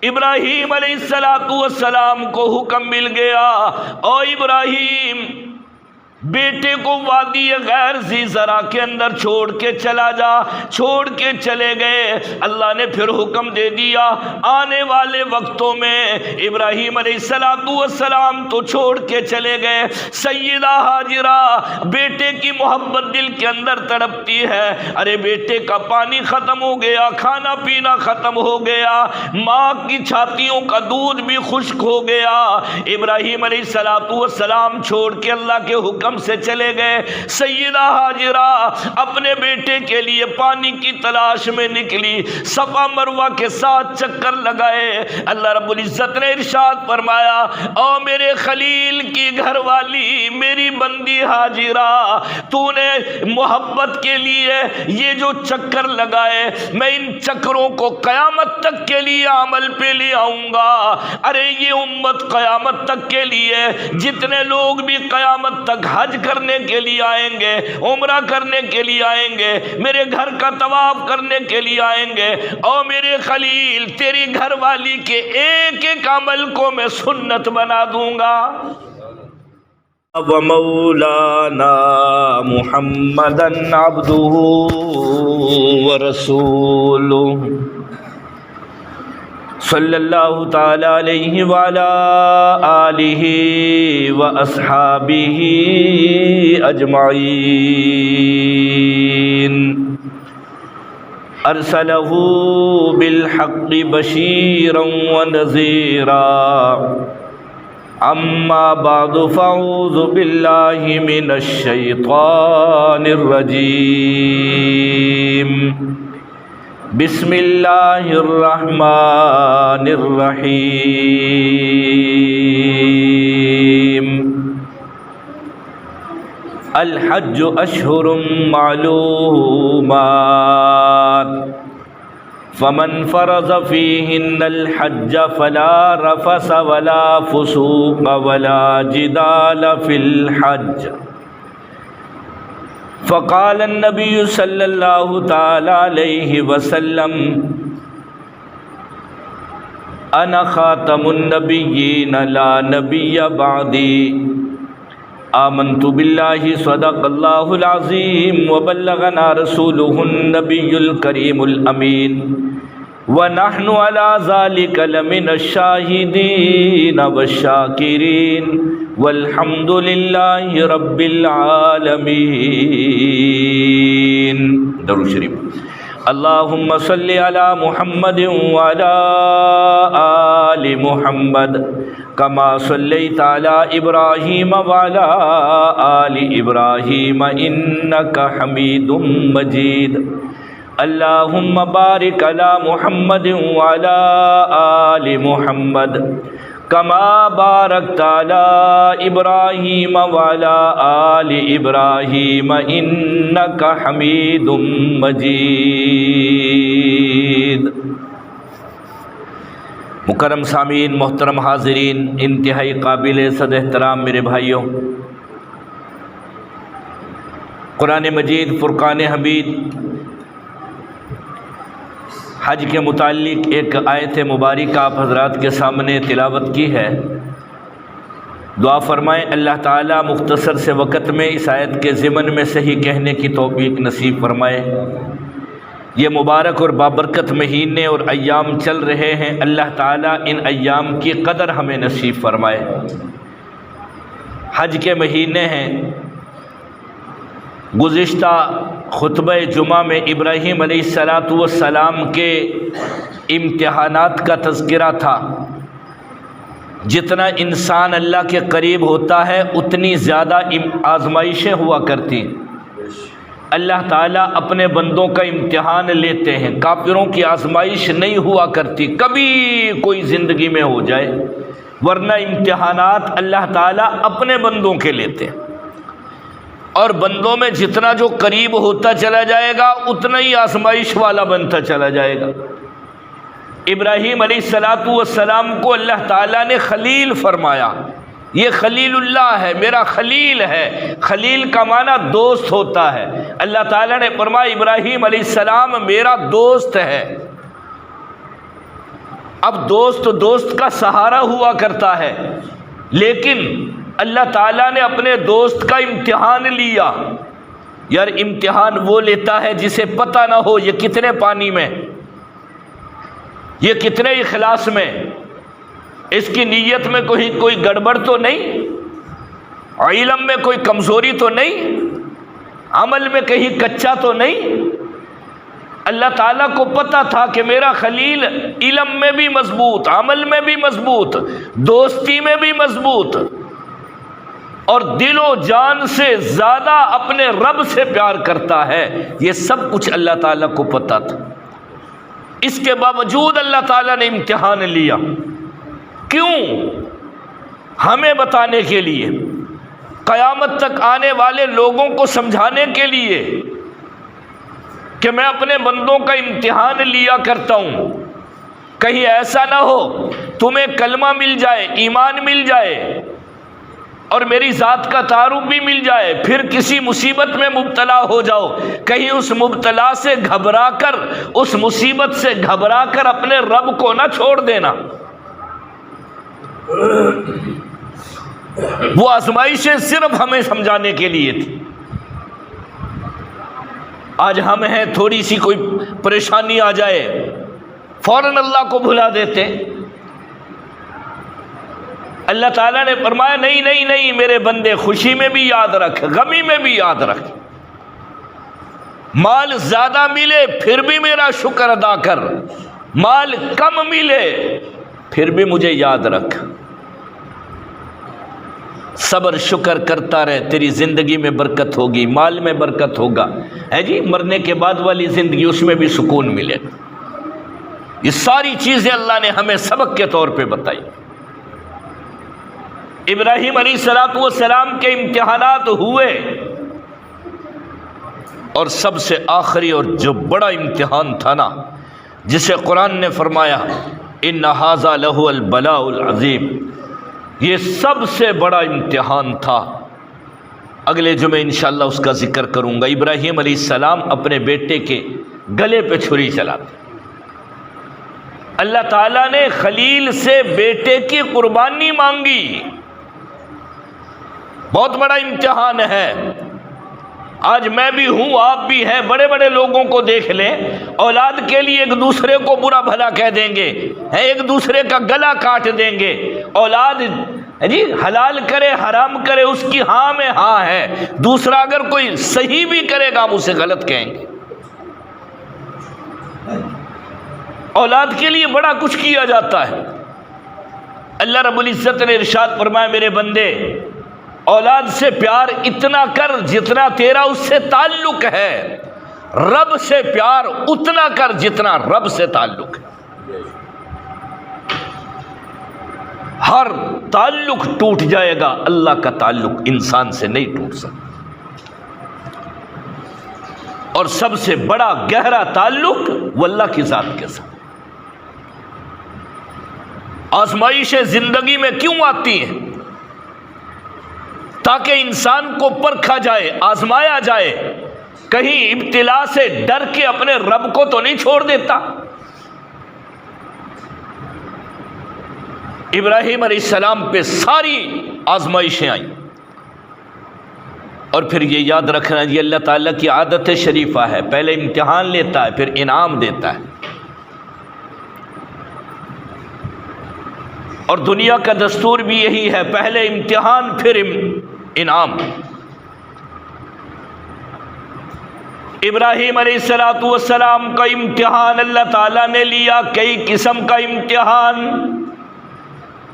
ابراہیم علیہ السلام کو حکم مل گیا، او ابراہیم بیٹے کو وادی غیر ذی زرع کے اندر چھوڑ کے چلا جا۔ چھوڑ کے چلے گئے۔ اللہ نے پھر حکم دے دیا آنے والے وقتوں میں ابراہیم علیہ السلام تو چھوڑ کے چلے گئے، سیدہ ہاجرہ بیٹے کی محبت دل کے اندر تڑپتی ہے، ارے بیٹے کا پانی ختم ہو گیا، کھانا پینا ختم ہو گیا، ماں کی چھاتیوں کا دودھ بھی خشک ہو گیا۔ ابراہیم علیہ السلام چھوڑ کے اللہ کے حکم سے چلے گئے۔ سیدہ ہاجرہ اپنے بیٹے کے لیے پانی کی تلاش میں نکلی، صفا مروہ کے ساتھ چکر لگائے۔ اللہ رب العزت نے ارشاد فرمایا، او میرے خلیل کی گھر والی میری بندی ہاجرہ، تو نے محبت کے لیے یہ جو چکر لگائے، میں ان چکروں کو قیامت تک کے لیے عمل پہ لے آؤں گا۔ ارے یہ امت قیامت تک کے لیے، جتنے لوگ بھی قیامت تک حج کرنے کے لیے آئیں گے، عمرہ کرنے کے لیے آئیں گے، میرے گھر کا طواف کرنے کے لیے آئیں گے، اور میرے خلیل تیری گھر والی کے ایک ایک عمل کو میں سنت بنا دوں گا۔ وَمَوْلَانَا مُحَمَّدًا عَبْدُهُ وَرَسُولُهُ صلی اللہ تعالی علیہ وعلی آلہ واصحابہ اجمعین، ارسلہ بالحق بشیرا ونذیرا، اما بعد فاعوذ باللہ من الشیطان الرجیم، بسم اللہ الرحمن الرحیم، الحج اشہر معلومات، فمن فرض فیہن الحج فلا رفث ولا فسوق ولا جدال فی الحج۔ فقال النبی صلی اللہ تعالی علیہ وسلم، انا خاتم النبیین لا نبی بعدی، آمنت باللہ صدق اللہ العظیم وبلغنا رسولہ النبی الکریم الامین، ونحن على ذلك لمن الشاہدین والشاکرین، والحمد للہ رب العالمین۔ درود شریف۔ اللہم صلی علی محمد وعلی آل محمد کما صلیت علی ابراہیم وعلی آل ابراہیم انک حمید مجید۔ اللہم بارک علی محمد وعلی آل محمد کما بارکت علی ابراہیم وعلی آل ابراہیم انک حمید مجید۔ مکرم سامعین، محترم حاضرین، انتہائی قابل صد احترام میرے بھائیوں، قرآن مجید فرقان حمید حج کے متعلق ایک آیت مبارکہ آپ حضرات کے سامنے تلاوت کی ہے۔ دعا فرمائیں اللہ تعالیٰ مختصر سے وقت میں اس آیت کے ضمن میں صحیح کہنے کی توفیق نصیب فرمائے۔ یہ مبارک اور بابرکت مہینے اور ایام چل رہے ہیں، اللہ تعالیٰ ان ایام کی قدر ہمیں نصیب فرمائے۔ حج کے مہینے ہیں۔ گزشتہ خطبہ جمعہ میں ابراہیم علیہ السلام کے امتحانات کا تذکرہ تھا۔ جتنا انسان اللہ کے قریب ہوتا ہے اتنی زیادہ آزمائشیں ہوا کرتی۔ اللہ تعالیٰ اپنے بندوں کا امتحان لیتے ہیں، کافروں کی آزمائش نہیں ہوا کرتی، کبھی کوئی زندگی میں ہو جائے، ورنہ امتحانات اللہ تعالیٰ اپنے بندوں کے لیتے ہیں، اور بندوں میں جتنا جو قریب ہوتا چلا جائے گا اتنا ہی آزمائش والا بنتا چلا جائے گا۔ ابراہیم علیہ السلام کو اللہ تعالیٰ نے خلیل فرمایا، یہ خلیل اللہ ہے، میرا خلیل ہے۔ خلیل کا معنی دوست ہوتا ہے۔ اللہ تعالیٰ نے فرمایا ابراہیم علیہ السلام میرا دوست ہے۔ اب دوست دوست کا سہارا ہوا کرتا ہے، لیکن اللہ تعالیٰ نے اپنے دوست کا امتحان لیا۔ یار امتحان وہ لیتا ہے جسے پتہ نہ ہو یہ کتنے پانی میں، یہ کتنے اخلاص میں، اس کی نیت میں کوئی گڑبڑ تو نہیں، علم میں کوئی کمزوری تو نہیں، عمل میں کہیں کچا تو نہیں۔ اللہ تعالیٰ کو پتہ تھا کہ میرا خلیل علم میں بھی مضبوط، عمل میں بھی مضبوط، دوستی میں بھی مضبوط، اور دل و جان سے زیادہ اپنے رب سے پیار کرتا ہے۔ یہ سب کچھ اللہ تعالیٰ کو پتہ تھا، اس کے باوجود اللہ تعالیٰ نے امتحان لیا۔ کیوں؟ ہمیں بتانے کے لیے، قیامت تک آنے والے لوگوں کو سمجھانے کے لیے کہ میں اپنے بندوں کا امتحان لیا کرتا ہوں۔ کہیں ایسا نہ ہو تمہیں کلمہ مل جائے، ایمان مل جائے، اور میری ذات کا تعارف بھی مل جائے، پھر کسی مصیبت میں مبتلا ہو جاؤ، کہیں اس مبتلا سے گھبرا کر، اس مصیبت سے گھبرا کر اپنے رب کو نہ چھوڑ دینا۔ وہ آزمائشیں صرف ہمیں سمجھانے کے لیے تھی۔ آج ہم ہیں، تھوڑی سی کوئی پریشانی آ جائے فوراً اللہ کو بھلا دیتے۔ اللہ تعالیٰ نے فرمایا نہیں نہیں نہیں میرے بندے، خوشی میں بھی یاد رکھ، غمی میں بھی یاد رکھ، مال زیادہ ملے پھر بھی میرا شکر ادا کر، مال کم ملے پھر بھی مجھے یاد رکھ، صبر شکر کرتا رہے، تیری زندگی میں برکت ہوگی، مال میں برکت ہوگا، ہے جی، مرنے کے بعد والی زندگی اس میں بھی سکون ملے۔ یہ ساری چیزیں اللہ نے ہمیں سبق کے طور پہ بتائی۔ ابراہیم علیہ السلام کے امتحانات ہوئے، اور سب سے آخری اور جو بڑا امتحان تھا نا، جسے قرآن نے فرمایا ان ھذا لہو البلاء العظیم، یہ سب سے بڑا امتحان تھا۔ اگلے جمعے انشاءاللہ اس کا ذکر کروں گا۔ ابراہیم علیہ السلام اپنے بیٹے کے گلے پہ چھری چلاتے، اللہ تعالیٰ نے خلیل سے بیٹے کی قربانی مانگی، بہت بڑا امتحان ہے۔ آج میں بھی ہوں، آپ بھی ہیں، بڑے بڑے لوگوں کو دیکھ لیں، اولاد کے لیے ایک دوسرے کو برا بھلا کہہ دیں گے، ایک دوسرے کا گلا کاٹ دیں گے، اولاد جی حلال کرے حرام کرے اس کی ہاں میں ہاں ہے، دوسرا اگر کوئی صحیح بھی کرے گا ہم اسے غلط کہیں گے۔ اولاد کے لیے بڑا کچھ کیا جاتا ہے۔ اللہ رب العزت نے ارشاد فرمایا میرے بندے، اولاد سے پیار اتنا کر جتنا تیرا اس سے تعلق ہے، رب سے پیار اتنا کر جتنا رب سے تعلق ہے۔ ہر تعلق ٹوٹ جائے گا، اللہ کا تعلق انسان سے نہیں ٹوٹ سکتا، اور سب سے بڑا گہرا تعلق وہ اللہ کی ذات کے ساتھ۔ آزمائشیں زندگی میں کیوں آتی ہیں؟ تاکہ انسان کو پرکھا جائے، آزمایا جائے، کہیں ابتلا سے ڈر کے اپنے رب کو تو نہیں چھوڑ دیتا۔ ابراہیم علیہ السلام پہ ساری آزمائشیں آئیں، اور پھر یہ یاد رکھنا یہ اللہ تعالیٰ کی عادت شریفہ ہے، پہلے امتحان لیتا ہے پھر انعام دیتا ہے، اور دنیا کا دستور بھی یہی ہے، پہلے امتحان پھر انعام۔ ابراہیم علیہ السلام کا امتحان اللہ تعالیٰ نے لیا، کئی قسم کا امتحان،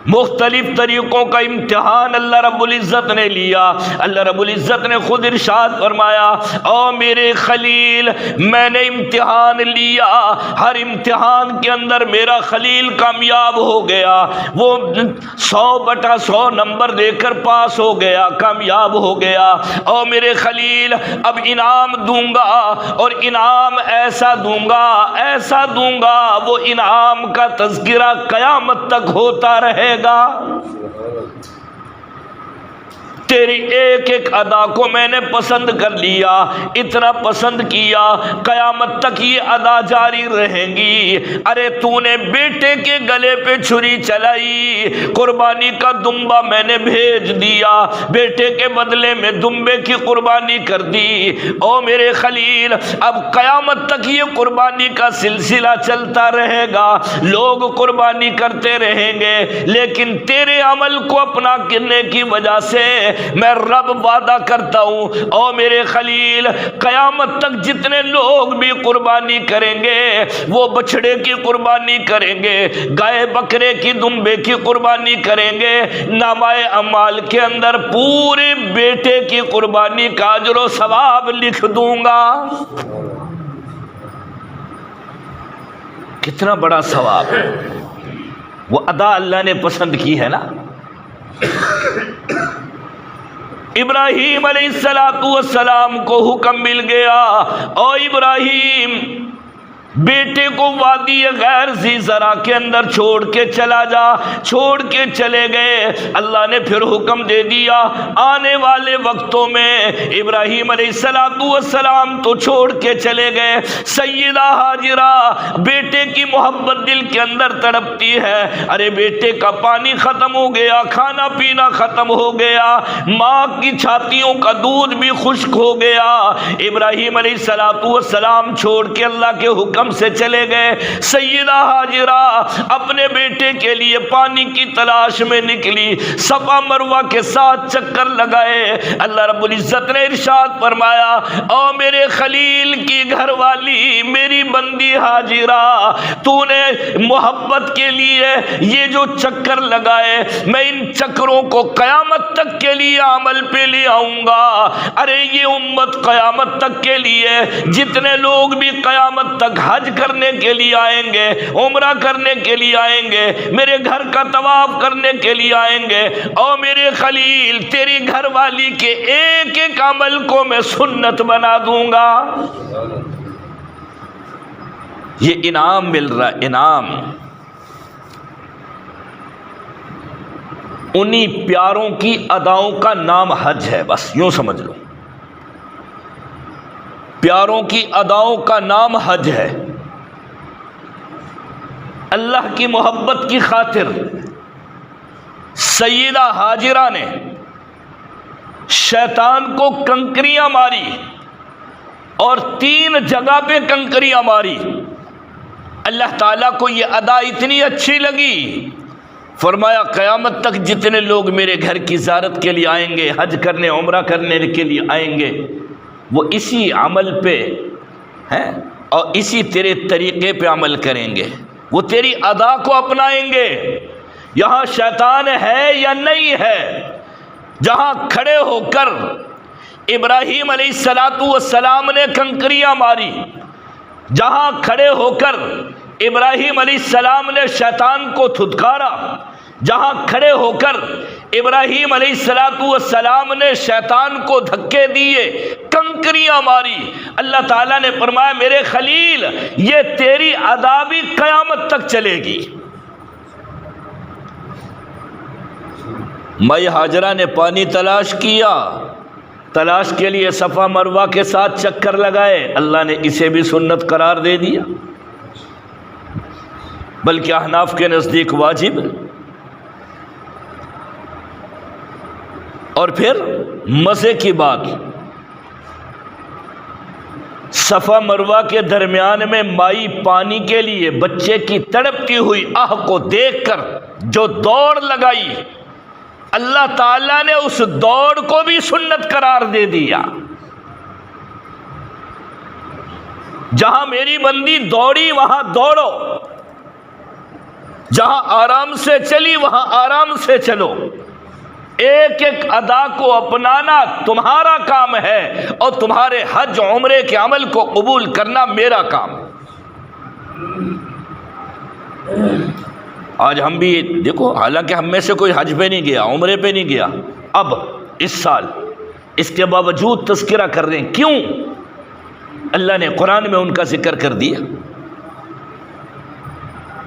مختلف طریقوں کا امتحان اللہ رب العزت نے لیا۔ اللہ رب العزت نے خود ارشاد فرمایا او میرے خلیل، میں نے امتحان لیا، ہر امتحان کے اندر میرا خلیل کامیاب ہو گیا، وہ 100/100 نمبر دے کر پاس ہو گیا، کامیاب ہو گیا۔ او میرے خلیل، اب انعام دوں گا، اور انعام ایسا دوں گا، ایسا دوں گا، وہ انعام کا تذکرہ قیامت تک ہوتا رہے گا۔ تیری ایک ایک ادا کو میں نے پسند کر لیا، اتنا پسند کیا قیامت تک یہ ادا جاری رہیں گی۔ ارے تو نے بیٹے کے گلے پہ چھری چلائی، قربانی کا دمبا میں نے بھیج دیا، بیٹے کے بدلے میں دمبے کی قربانی کر دی۔ او میرے خلیل، اب قیامت تک یہ قربانی کا سلسلہ چلتا رہے گا، لوگ قربانی کرتے رہیں گے، لیکن تیرے عمل کو اپنا کرنے کی وجہ سے میں رب وعدہ کرتا ہوں، او میرے خلیل، قیامت تک جتنے لوگ بھی قربانی کریں گے وہ بچڑے کی قربانی کریں گے، گائے بکرے کی دمبے کی قربانی کریں گے، نامہ اعمال کے اندر پورے بیٹے کی قربانی کا اجر و ثواب لکھ دوں گا۔ کتنا بڑا ثواب ہے، وہ ادا اللہ نے پسند کی ہے نا۔ ابراہیم علیہ السلام کو حکم مل گیا، او ابراہیم بیٹے کو وادی غیر ذی زرع کے اندر چھوڑ کے چلا جا۔ چھوڑ کے چلے گئے، اللہ نے پھر حکم دے دیا آنے والے وقتوں میں ابراہیم علیہ السلام تو چھوڑ کے چلے گئے، سیدہ ہاجرہ بیٹے کی محبت دل کے اندر تڑپتی ہے، ارے بیٹے کا پانی ختم ہو گیا، کھانا پینا ختم ہو گیا، ماں کی چھاتیوں کا دودھ بھی خشک ہو گیا۔ ابراہیم علیہ السلام چھوڑ کے اللہ کے حکم سے چلے گئے، سیدہ ہاجرہ اپنے بیٹے کے لیے پانی کی تلاش میں نکلی، صفا مروہ کے ساتھ چکر لگائے۔ اللہ رب العزت نے ارشاد فرمایا، او میرے خلیل کی گھر والی میری بندی ہاجرہ، تو نے محبت کے لیے یہ جو چکر لگائے، میں ان چکروں کو قیامت تک کے لیے عمل پہ لے آؤں گا۔ ارے یہ امت قیامت تک کے لیے، جتنے لوگ بھی قیامت تک حج کرنے کے لیے آئیں گے، عمرہ کرنے کے لیے آئیں گے، میرے گھر کا طواف کرنے کے لیے آئیں گے، اور میرے خلیل تیری گھر والی کے ایک ایک عمل کو میں سنت بنا دوں گا۔ یہ انعام مل رہا، انعام انہی پیاروں کی اداؤں کا نام حج ہے، بس یوں سمجھ لو، پیاروں کی اداؤں کا نام حج ہے۔ اللہ کی محبت کی خاطر سیدہ ہاجرہ نے شیطان کو کنکریاں ماری، اور 3 جگہ پہ کنکریاں ماری۔ اللہ تعالیٰ کو یہ ادا اتنی اچھی لگی، فرمایا قیامت تک جتنے لوگ میرے گھر کی زیارت کے لیے آئیں گے، حج کرنے عمرہ کرنے کے لیے آئیں گے، وہ اسی عمل پہ ہیں اور اسی تیرے طریقے پہ عمل کریں گے، وہ تیری ادا کو اپنائیں گے۔ یہاں شیطان ہے یا نہیں ہے؟ جہاں کھڑے ہو کر ابراہیم علیہ السلام نے کنکریاں ماری، جہاں کھڑے ہو کر ابراہیم علیہ السلام نے شیطان کو دھتکارا، جہاں کھڑے ہو کر ابراہیم علیہ السلام نے شیطان کو دھکے دیے، کنکریاں ماری، اللہ تعالیٰ نے فرمایا میرے خلیل یہ تیری ادا بھی قیامت تک چلے گی۔ مائی ہاجرہ نے پانی تلاش کیا، تلاش کے لیے صفا مروہ کے ساتھ چکر لگائے، اللہ نے اسے بھی سنت قرار دے دیا، بلکہ احناف کے نزدیک واجب۔ اور پھر مزے کی بات، صفا مروہ کے درمیان میں مائی پانی کے لیے بچے کی تڑپتی ہوئی آہ کو دیکھ کر جو دوڑ لگائی، اللہ تعالیٰ نے اس دوڑ کو بھی سنت قرار دے دیا۔ جہاں میری بندی دوڑی وہاں دوڑو، جہاں آرام سے چلی وہاں آرام سے چلو، ایک ایک ادا کو اپنانا تمہارا کام ہے، اور تمہارے حج عمرے کے عمل کو قبول کرنا میرا کام۔ آج ہم بھی دیکھو، حالانکہ ہم میں سے کوئی حج پہ نہیں گیا، عمرے پہ نہیں گیا، اب اس سال اس کے باوجود تذکرہ کر رہے ہیں، کیوں؟ اللہ نے قرآن میں ان کا ذکر کر دیا۔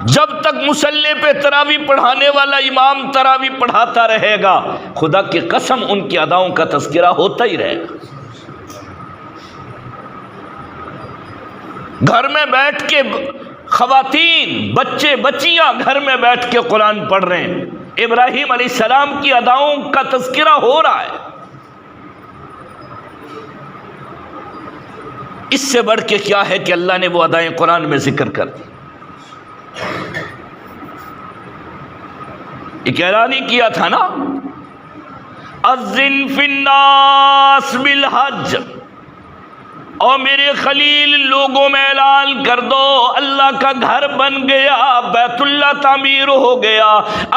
جب تک مصلی پہ تراویح پڑھانے والا امام تراویح پڑھاتا رہے گا، خدا کی قسم ان کی اداؤں کا تذکرہ ہوتا ہی رہے گا۔ گھر میں بیٹھ کے خواتین، بچے بچیاں گھر میں بیٹھ کے قرآن پڑھ رہے ہیں، ابراہیم علیہ السلام کی اداؤں کا تذکرہ ہو رہا ہے۔ اس سے بڑھ کے کیا ہے کہ اللہ نے وہ ادائیں قرآن میں ذکر کر دی۔ ایک اعلان ہی کیا تھا نا، اذن فی الناس بالحج، اور میرے خلیل لوگوں میں اعلان کر دو اللہ کا گھر بن گیا، بیت اللہ تعمیر ہو گیا،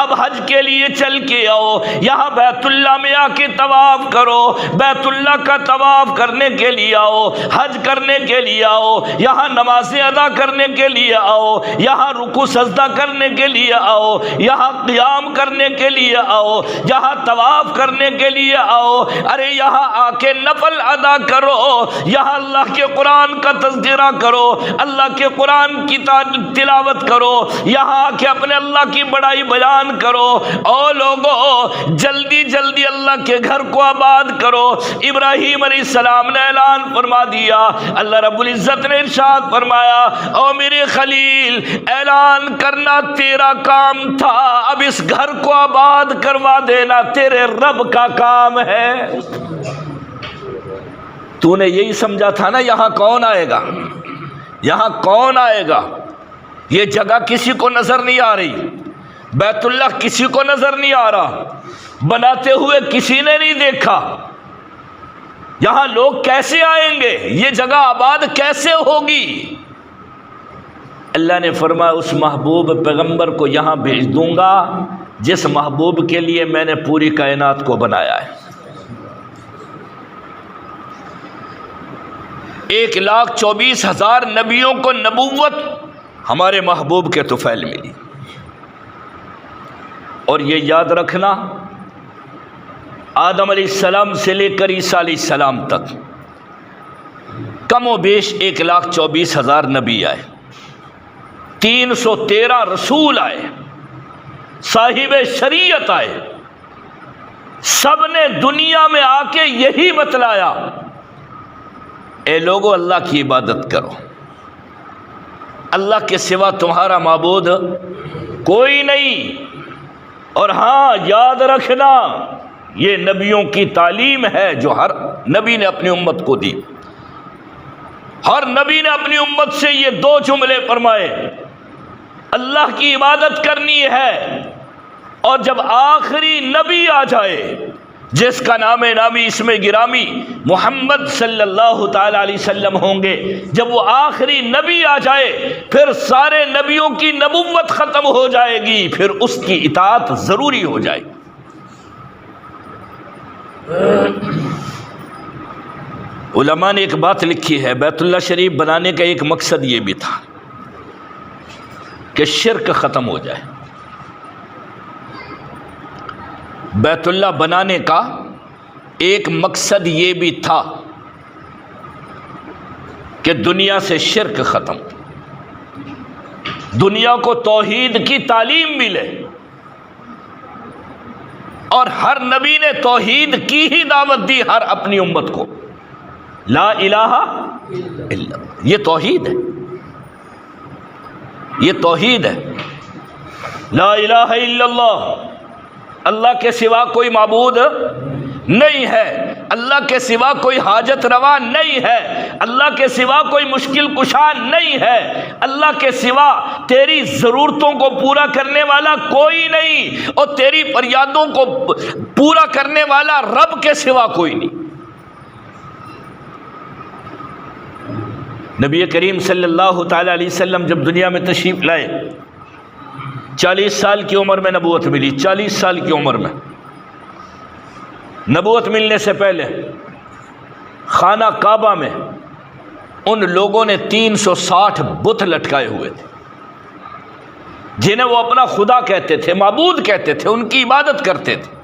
اب حج کے لیے چل کے آؤ، یہاں بیت اللہ میں آ کے طواف کرو، بیت اللہ کا طواف کرنے کے لیے آؤ، حج کرنے کے لیے آؤ، یہاں نمازیں ادا کرنے کے لیے آؤ، یہاں رکوع سجدہ کرنے کے لیے آؤ، یہاں قیام کرنے کے لیے آؤ، یہاں طواف کرنے کے لیے آؤ، ارے یہاں آ کے نفل ادا کرو، یہاں اللہ کے قرآن کا تذکرہ کرو، اللہ کے قرآن کی تلاوت کرو، یہاں کے اپنے اللہ کی بڑائی بیان کرو۔ او لوگو جلدی جلدی اللہ کے گھر کو آباد کرو۔ ابراہیم علیہ السلام نے اعلان فرما دیا، اللہ رب العزت نے ارشاد فرمایا، او میرے خلیل اعلان کرنا تیرا کام تھا، اب اس گھر کو آباد کروا دینا تیرے رب کا کام ہے۔ تو نے یہی سمجھا تھا نا یہاں کون آئے گا، یہاں کون آئے گا، یہ جگہ کسی کو نظر نہیں آ رہی، بیت اللہ کسی کو نظر نہیں آ رہا، بناتے ہوئے کسی نے نہیں دیکھا، یہاں لوگ کیسے آئیں گے، یہ جگہ آباد کیسے ہوگی؟ اللہ نے فرمایا اس محبوب پیغمبر کو یہاں بھیج دوں گا جس محبوب کے لیے میں نے پوری کائنات کو بنایا ہے۔ 1,24,000 نبیوں کو نبوت ہمارے محبوب کے طفیل ملی۔ اور یہ یاد رکھنا آدم علیہ السلام سے لے کر عیسیٰ علیہ السلام تک کم و بیش 1,24,000 نبی آئے، 313 رسول آئے، صاحب شریعت آئے، سب نے دنیا میں آ کے یہی بتلایا، اے لوگو اللہ کی عبادت کرو، اللہ کے سوا تمہارا معبود کوئی نہیں۔ اور ہاں یاد رکھنا یہ نبیوں کی تعلیم ہے جو ہر نبی نے اپنی امت کو دی۔ ہر نبی نے اپنی امت سے یہ 2 جملے فرمائے، اللہ کی عبادت کرنی ہے، اور جب آخری نبی آ جائے جس کا نام نامی اسم گرامی محمد صلی اللہ تعالی علیہ وسلم ہوں گے، جب وہ آخری نبی آ جائے پھر سارے نبیوں کی نبوت ختم ہو جائے گی، پھر اس کی اطاعت ضروری ہو جائے گی۔ علماء نے ایک بات لکھی ہے، بیت اللہ شریف بنانے کا ایک مقصد یہ بھی تھا کہ شرک ختم ہو جائے۔ بیت اللہ بنانے کا ایک مقصد یہ بھی تھا کہ دنیا سے شرک ختم، دنیا کو توحید کی تعلیم ملے، اور ہر نبی نے توحید کی ہی دعوت دی ہر اپنی امت کو، لا الہ الا اللہ، یہ توحید ہے، یہ توحید ہے، لا الہ الا اللہ، اللہ کے سوا کوئی معبود نہیں ہے، اللہ کے سوا کوئی حاجت روا نہیں ہے، اللہ کے سوا کوئی مشکل کشا نہیں ہے، اللہ کے سوا تیری ضرورتوں کو پورا کرنے والا کوئی نہیں، اور تیری فریادوں کو پورا کرنے والا رب کے سوا کوئی نہیں۔ نبی کریم صلی اللہ تعالی علیہ وسلم جب دنیا میں تشریف لائے، 40 سال کی عمر میں نبوت ملی، 40 سال کی عمر میں نبوت ملنے سے پہلے خانہ کعبہ میں ان لوگوں نے 360 بت لٹکائے ہوئے تھے، جنہیں وہ اپنا خدا کہتے تھے، معبود کہتے تھے، ان کی عبادت کرتے تھے۔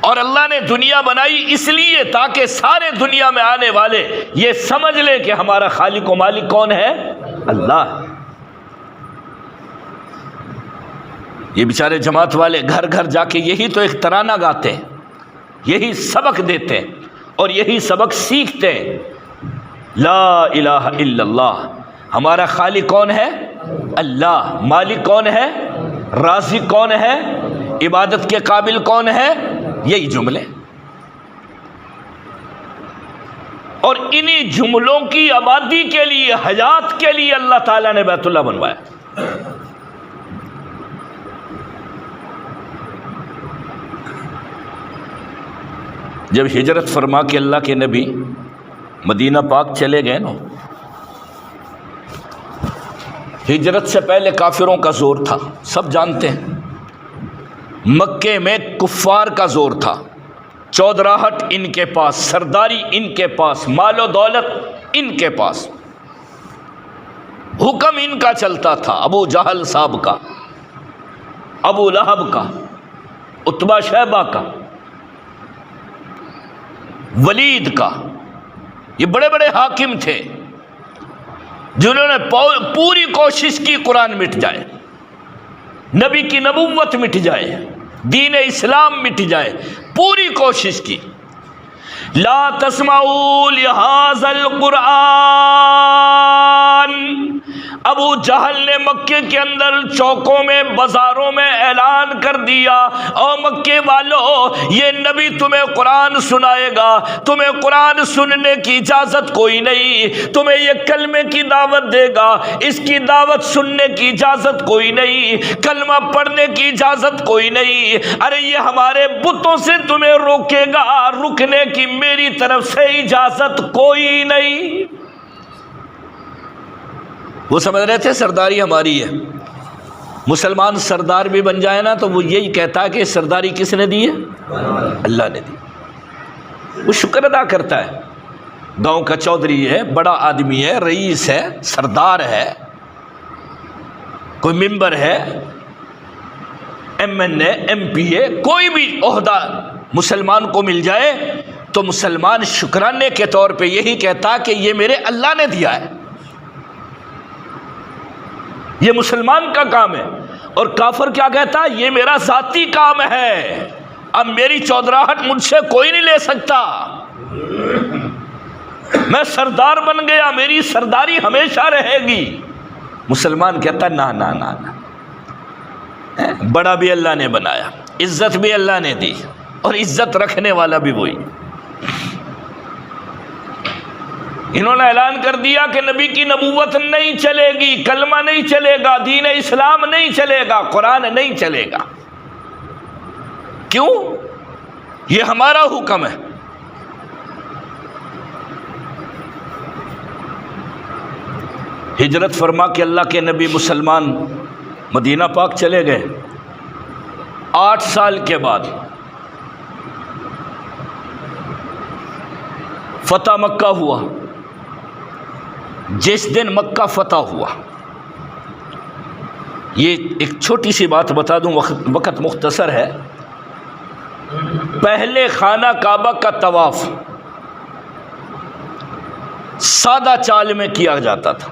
اور اللہ نے دنیا بنائی اس لیے تاکہ سارے دنیا میں آنے والے یہ سمجھ لیں کہ ہمارا خالق و مالک کون ہے؟ اللہ۔ یہ بیچارے جماعت والے گھر گھر جا کے یہی تو ایک ترانہ گاتے ہیں، یہی سبق دیتے ہیں اور یہی سبق سیکھتے ہیں، لا الہ الا اللہ۔ ہمارا خالق کون ہے؟ اللہ۔ مالک کون ہے؟ رازق کون ہے؟ عبادت کے قابل کون ہے؟ یہی جملے، اور انہی جملوں کی آبادی کے لیے، حیات کے لیے اللہ تعالیٰ نے بیت اللہ بنوایا۔ جب ہجرت فرما کے اللہ کے نبی مدینہ پاک چلے گئے نا، ہجرت سے پہلے کافروں کا زور تھا، سب جانتے ہیں۔ مکے میں کفار کا زور تھا، چودراہٹ ان کے پاس، سرداری ان کے پاس، مال و دولت ان کے پاس، حکم ان کا چلتا تھا، ابو جہل صاحب کا، ابو لہب کا، عتبہ شیبہ کا، ولید کا۔ یہ بڑے بڑے حاکم تھے جنہوں نے پوری کوشش کی قرآن مٹ جائے، نبی کی نبوت مٹ جائے، دین اسلام مٹ جائے، پوری کوشش کی۔ لا تسمعوا لہذا القرآن، ابو جہل نے مکے کے اندر چوکوں میں، بازاروں میں اعلان کر دیا، او مکے والو، یہ نبی تمہیں قرآن سنائے گا، تمہیں قرآن سننے کی اجازت کوئی نہیں، تمہیں یہ کلمے کی دعوت دے گا، اس کی دعوت سننے کی اجازت کوئی نہیں، کلمہ پڑھنے کی اجازت کوئی نہیں، ارے یہ ہمارے بتوں سے تمہیں روکے گا، رکنے کی میری طرف سے اجازت کوئی نہیں۔ وہ سمجھ رہے تھے سرداری ہماری ہے، مسلمان سردار بھی بن جائے نا تو وہ یہی کہتا ہے کہ سرداری کس نے دی ہے؟ اللہ نے دی۔ وہ شکر ادا کرتا ہے، گاؤں کا چودھری ہے، بڑا آدمی ہے، رئیس ہے، سردار ہے، کوئی ممبر ہے، ایم این اے، ایم پی اے، کوئی بھی عہدہ مسلمان کو مل جائے تو مسلمان شکرانے کے طور پہ یہی کہتا کہ یہ میرے اللہ نے دیا ہے، یہ مسلمان کا کام ہے۔ اور کافر کیا کہتا؟ یہ میرا ذاتی کام ہے، اب میری چودراہٹ مجھ سے کوئی نہیں لے سکتا، میں سردار بن گیا، میری سرداری ہمیشہ رہے گی۔ مسلمان کہتا نہ نہ نہ نہ، بڑا بھی اللہ نے بنایا، عزت بھی اللہ نے دی، اور عزت رکھنے والا بھی وہی۔ انہوں نے اعلان کر دیا کہ نبی کی نبوت نہیں چلے گی، کلمہ نہیں چلے گا، دین اسلام نہیں چلے گا، قرآن نہیں چلے گا۔ کیوں؟ یہ ہمارا حکم ہے۔ ہجرت فرما کے اللہ کے نبی مسلمان مدینہ پاک چلے گئے۔ 8 سال کے بعد فتح مکہ ہوا۔ جس دن مکہ فتح ہوا، یہ ایک چھوٹی سی بات بتا دوں، وقت مختصر ہے۔ پہلے خانہ کعبہ کا طواف سادہ چال میں کیا جاتا تھا،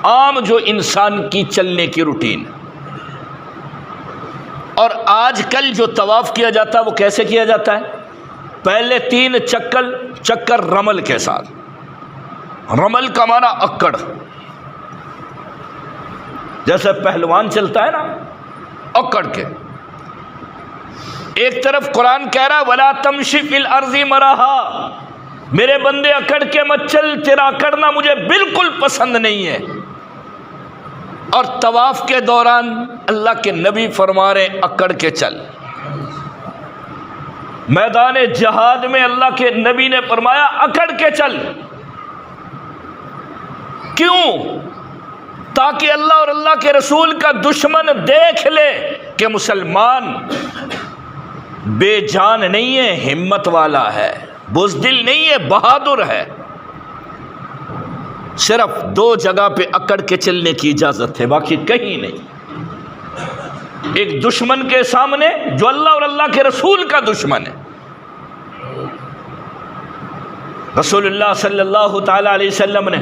عام جو انسان کی چلنے کی روٹین، اور آج کل جو طواف کیا جاتا ہے وہ کیسے کیا جاتا ہے؟ پہلے 3 چکر رمل کے ساتھ، رمل کا معنی اکڑ، جیسے پہلوان چلتا ہے نا اکڑ کے۔ ایک طرف قرآن کہہ رہا وَلَا تَمْشِ فِي الْأَرْضِ مَرَحًا، میرے بندے اکڑ کے مت چل، تیرا اکڑنا مجھے بالکل پسند نہیں ہے۔ اور طواف کے دوران اللہ کے نبی فرما رہے اکڑ کے چل۔ میدان جہاد میں اللہ کے نبی نے فرمایا اکڑ کے چل۔ کیوں؟ تاکہ اللہ اور اللہ کے رسول کا دشمن دیکھ لے کہ مسلمان بے جان نہیں ہے، ہمت والا ہے، بزدل نہیں ہے، بہادر ہے۔ صرف 2 جگہ پہ اکڑ کے چلنے کی اجازت ہے، باقی کہیں نہیں۔ ایک دشمن کے سامنے جو اللہ اور اللہ کے رسول کا دشمن ہے۔ رسول اللہ صلی اللہ تعالی علیہ وسلم نے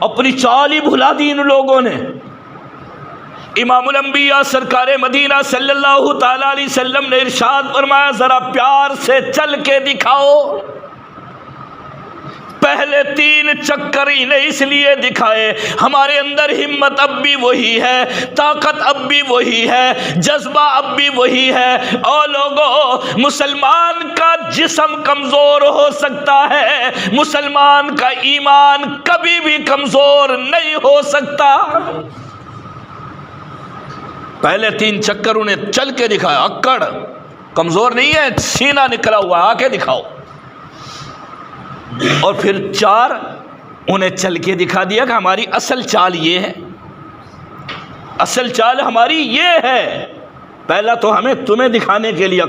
اپنی چال ہی بھلا دی ان لوگوں نے۔ امام الانبیاء سرکار مدینہ صلی اللہ تعالیٰ علیہ وسلم نے ارشاد فرمایا ذرا پیار سے چل کے دکھاؤ۔ پہلے 3 چکر انہیں اس لیے دکھائے ہمارے اندر ہمت اب بھی وہی ہے، طاقت اب بھی وہی ہے، جذبہ اب بھی وہی ہے۔ اور لوگوں، مسلمان کا جسم کمزور ہو سکتا ہے، مسلمان کا ایمان کبھی بھی کمزور نہیں ہو سکتا۔ پہلے 3 چکر انہیں چل کے دکھایا، اکڑ کمزور نہیں ہے، سینہ نکلا ہوا، آ کے دکھاؤ۔ اور پھر 4 انہیں چل کے دکھا دیا کہ ہماری اصل چال یہ ہے، اصل چال ہماری یہ ہے۔ پہلا تو ہمیں تمہیں دکھانے کے لیے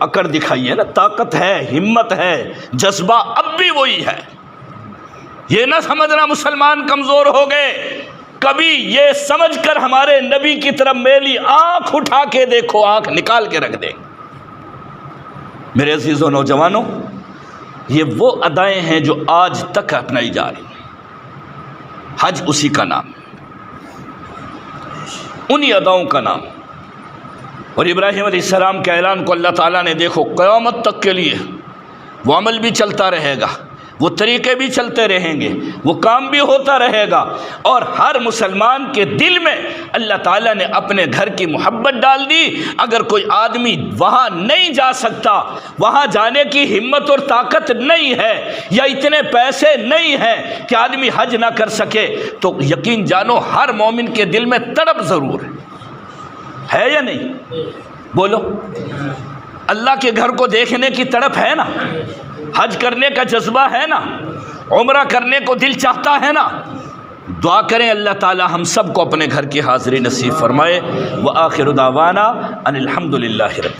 اکڑ دکھائی ہے نا، طاقت ہے، ہمت ہے، جذبہ اب بھی وہی ہے۔ یہ نہ سمجھنا مسلمان کمزور ہو گئے، کبھی یہ سمجھ کر ہمارے نبی کی طرف میلی آنکھ اٹھا کے دیکھو، آنکھ نکال کے رکھ دیں۔ میرے عزیزوں نوجوانوں، یہ وہ ادائیں ہیں جو آج تک اپنائی جا رہی ہیں۔ حج اسی کا نام ہے، انہی اداؤں کا نام۔ اور ابراہیم علیہ السلام کے اعلان کو اللہ تعالیٰ نے دیکھو قیامت تک کے لیے وہ عمل بھی چلتا رہے گا، وہ طریقے بھی چلتے رہیں گے، وہ کام بھی ہوتا رہے گا، اور ہر مسلمان کے دل میں اللہ تعالیٰ نے اپنے گھر کی محبت ڈال دی۔ اگر کوئی آدمی وہاں نہیں جا سکتا، وہاں جانے کی ہمت اور طاقت نہیں ہے، یا اتنے پیسے نہیں ہیں کہ آدمی حج نہ کر سکے، تو یقین جانو ہر مومن کے دل میں تڑپ ضرور ہے یا نہیں؟ بولو، اللہ کے گھر کو دیکھنے کی تڑپ ہے نا، حج کرنے کا جذبہ ہے نا، عمرہ کرنے کو دل چاہتا ہے نا۔ دعا کریں اللہ تعالی ہم سب کو اپنے گھر کی حاضری نصیب فرمائے۔ وآخر دعوانا ان الحمد للہ رب